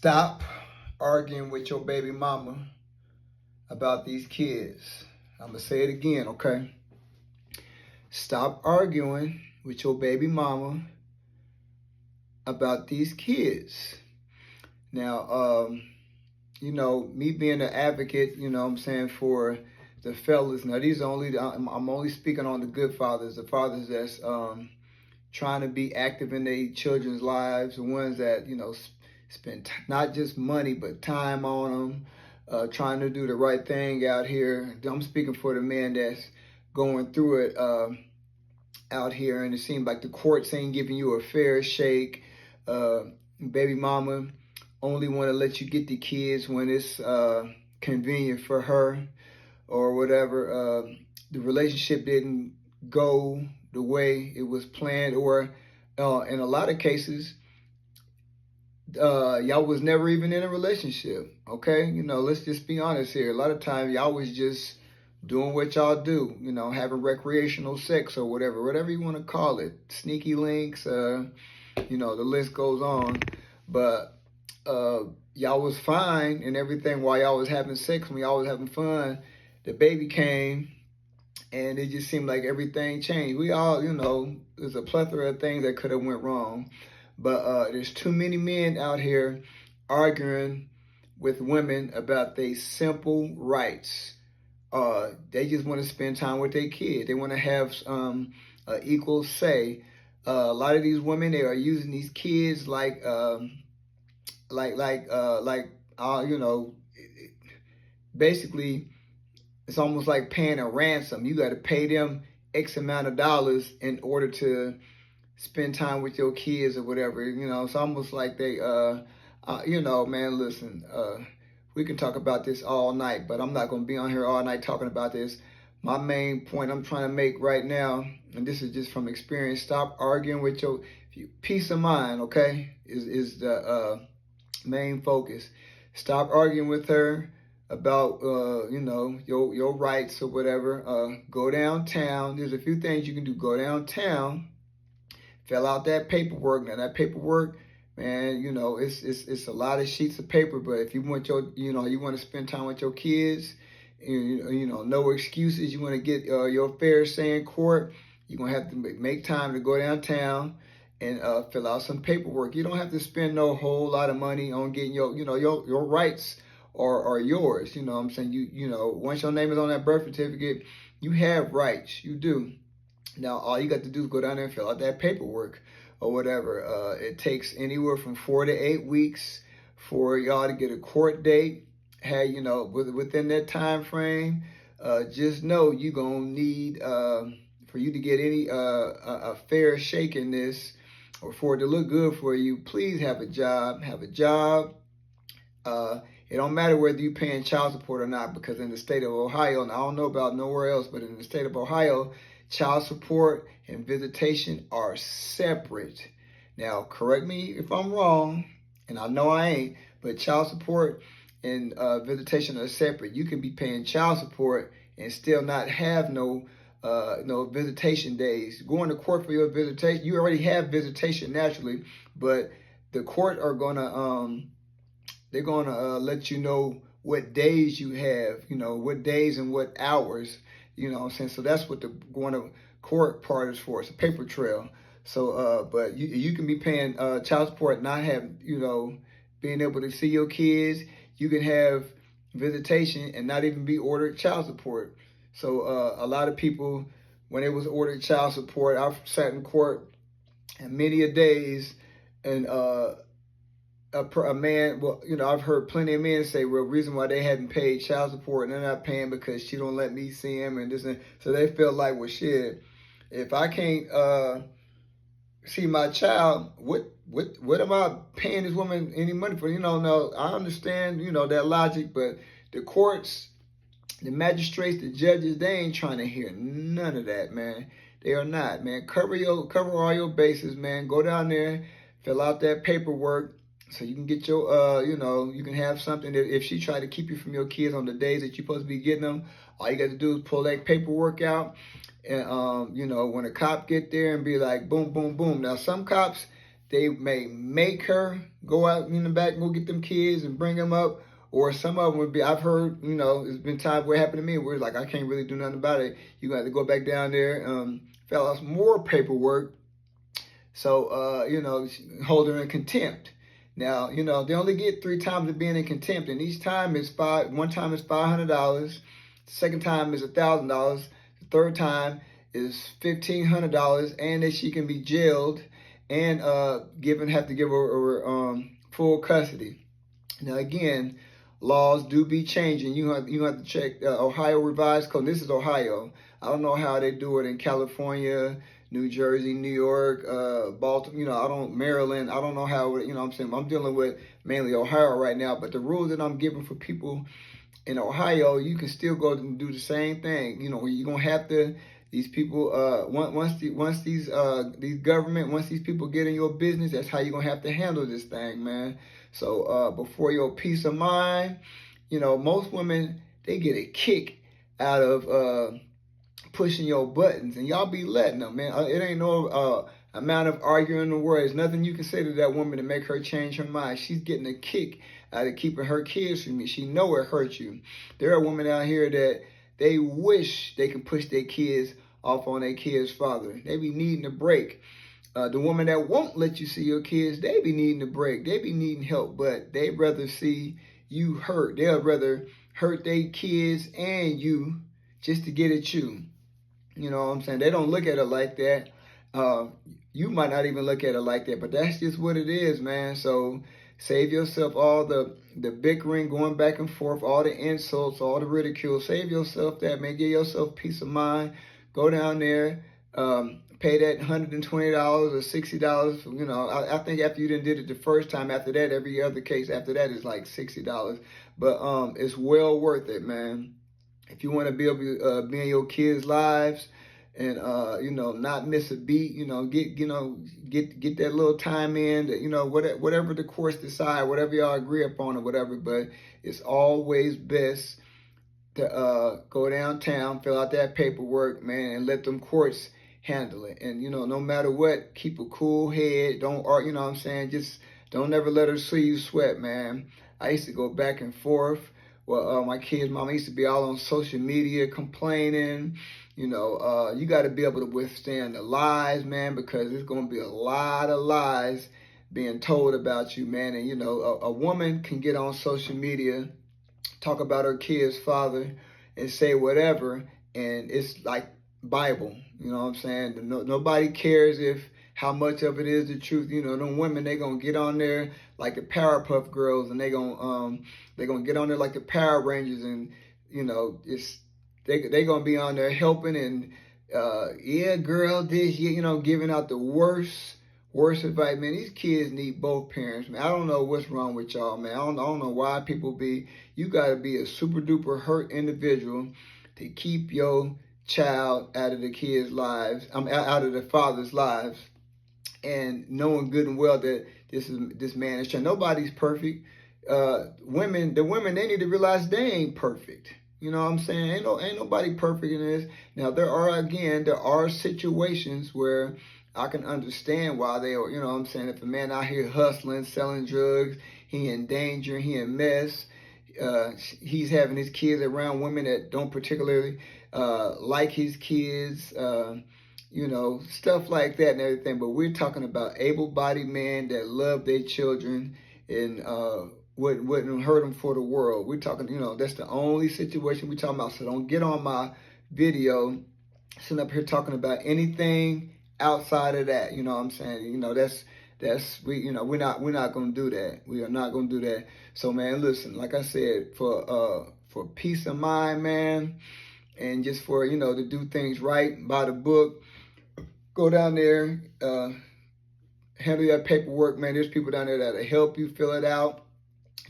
Stop arguing with your baby mama about these kids. I'm going to say it again, okay? Stop arguing with your baby mama about these kids. Now, me being an advocate, I'm saying, for the fellas. Now, I'm only speaking on the good fathers, the fathers that's trying to be active in their children's lives, the ones that, spend not just money, but time on them, trying to do the right thing out here. I'm speaking for the man that's going through it out here, and it seems like the courts ain't giving you a fair shake. Baby mama only want to let you get the kids when it's convenient for her or whatever. The relationship didn't go the way it was planned, or in a lot of cases, y'all was never even in a relationship. Okay, let's just be honest here. A lot of times y'all was just doing what y'all do, having recreational sex or whatever you want to call it, sneaky links, the list goes on. But y'all was fine and everything while y'all was having sex, when y'all was having fun. The baby came, and it just seemed like everything changed. We all, there's a plethora of things that could have went wrong. But there's too many men out here arguing with women about their simple rights. They just want to spend time with their kid. They want to have equal say. A lot of these women, they are using these kids basically, it's almost like paying a ransom. You got to pay them X amount of dollars in order to spend time with your kids or whatever. It's almost like they, man, listen, we can talk about this all night, but I'm not going to be on here all night talking about this. My main point I'm trying to make right now, and this is just from experience, stop arguing with your peace of mind, okay, is the main focus. Stop arguing with her about, your rights or whatever. Go downtown. There's a few things you can do. Go downtown, fill out that paperwork. Now, that paperwork, man, it's a lot of sheets of paper, but if you want you want to spend time with your kids, no excuses, you want to get your fair say in court, you're going to have to make time to go downtown and fill out some paperwork. You don't have to spend no whole lot of money on getting your rights are yours. You know what I'm saying? Once your name is on that birth certificate, you have rights. You do. Now, all you got to do is go down there and fill out that paperwork or whatever. It takes anywhere from 4 to 8 weeks for y'all to get a court date. Hey, within that time frame, just know you're going to need, for you to get any a fair shake in this, or for it to look good for you, please have a job. Have a job. It don't matter whether you're paying child support or not, because in the state of Ohio, and I don't know about nowhere else, but in the state of Ohio, child support and visitation are separate. Now, correct me if I'm wrong, and I know I ain't, but child support and visitation are separate. You can be paying child support and still not have no visitation days. Going to court for your visitation, you already have visitation naturally, but the court are gonna they're gonna let you know what days you have, what days and what hours, what I'm saying? So that's what the going to court part is for. It's a paper trail. So but you can be paying child support, not have, being able to see your kids. You can have visitation and not even be ordered child support. So a lot of people, when it was ordered child support, I've sat in court and many a days, and a man, I've heard plenty of men say, well, reason why they hadn't paid child support and they're not paying because she don't let me see him and this, and so they feel like, well, shit, if I can't see my child, what am I paying this woman any money for? No, I understand, that logic, but the courts, the magistrates, the judges, they ain't trying to hear none of that, man. They are not, man. Cover all your bases, man. Go down there, fill out that paperwork, so you can get your, you can have something that if she tried to keep you from your kids on the days that you're supposed to be getting them, all you got to do is pull that paperwork out. And, when a cop get there and be like, boom, boom, boom. Now, some cops, they may make her go out in the back and go get them kids and bring them up. Or some of them would be, I've heard, it's been times where it happened to me where it's like, I can't really do nothing about it. You got to go back down there, fill out some more paperwork. So, hold her in contempt. Now, they only get 3 times of being in contempt, and each time is one time is $500, the second time is $1,000, the third time is $1,500, and that she can be jailed and have to give her full custody. Now, again, laws do be changing. You have to check Ohio Revised Code. This is Ohio. I don't know how they do it in California, New Jersey, New York, Baltimore, Maryland. I don't know how, I'm dealing with mainly Ohio right now, but the rules that I'm giving for people in Ohio, you can still go and do the same thing. You're going to have to, these people, once these people get in your business, that's how you're going to have to handle this thing, man. So, before your peace of mind, most women, they get a kick out of, pushing your buttons, and y'all be letting them, man. It ain't no amount of arguing in the world. There's nothing you can say to that woman to make her change her mind. She's getting a kick out of keeping her kids from you. She know it hurts you. There are women out here that they wish they could push their kids off on their kids' father. They be needing a break. The woman that won't let you see your kids, they be needing a break. They be needing help, but they'd rather see you hurt. They'll rather hurt their kids and you just to get at you. You know what I'm saying? They don't look at it like that. You might not even look at it like that, but that's just what it is, man. So save yourself all the bickering, going back and forth, all the insults, all the ridicule. Save yourself that, man. Give yourself peace of mind. Go down there, pay that $120 or $60. I think after you did it the first time, after that, every other case after that is like $60. But it's well worth it, man. If you want to be able to be in your kids' lives and not miss a beat, get that little time in, that, whatever the courts decide, whatever y'all agree upon or whatever. But it's always best to go downtown, fill out that paperwork, man, and let them courts handle it. And no matter what, keep a cool head. Don't argue. Just don't ever let her see you sweat, man. I used to go back and forth. Well, my kids' mama used to be all on social media complaining. You got to be able to withstand the lies, man, because there's going to be a lot of lies being told about you, man. And, a woman can get on social media, talk about her kid's father, and say whatever, and it's like Bible. You know what I'm saying? Nobody cares how much of it is the truth. Them women, they gonna get on there like the Powerpuff Girls, and they gonna get on there like the Power Rangers, and they gonna be on there helping and yeah, girl, this, giving out the worst advice, man. These kids need both parents, man. I don't know what's wrong with y'all, man. I don't know why you gotta be a super duper hurt individual to keep your child out of the kids' lives, out of the father's lives, and knowing good and well that this man is trying. Nobody's perfect. The women, they need to realize they ain't perfect. You know what I'm saying? Ain't nobody perfect in this. Now there are situations where I can understand why they are. You know what I'm saying? If a man out here hustling, selling drugs, he in danger, he in mess. He's having his kids around women that don't particularly like his kids. Stuff like that and everything. But we're talking about able-bodied men that love their children and wouldn't hurt them for the world. We're talking, that's the only situation we're talking about. So don't get on my video sitting up here talking about anything outside of that. You know what I'm saying? We're not gonna do that. We are not gonna do that. So man, listen, like I said, for peace of mind, man, and just for to do things right by the book. Go down there, handle that paperwork, man. There's people down there that'll help you fill it out.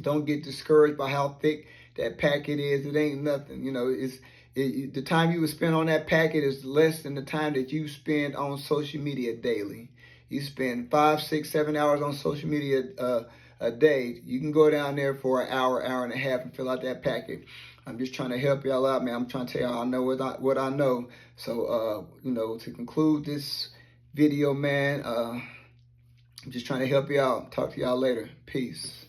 Don't get discouraged by how thick that packet is. It ain't nothing. The time you would spend on that packet is less than the time that you spend on social media daily. You spend 5, 6, 7 hours on social media a day. You can go down there for an hour, hour and a half and fill out that packet. I'm just trying to help y'all out, man. I'm trying to tell y'all I know what I know. So, to conclude this video, man, I'm just trying to help you out. Talk to y'all later. Peace.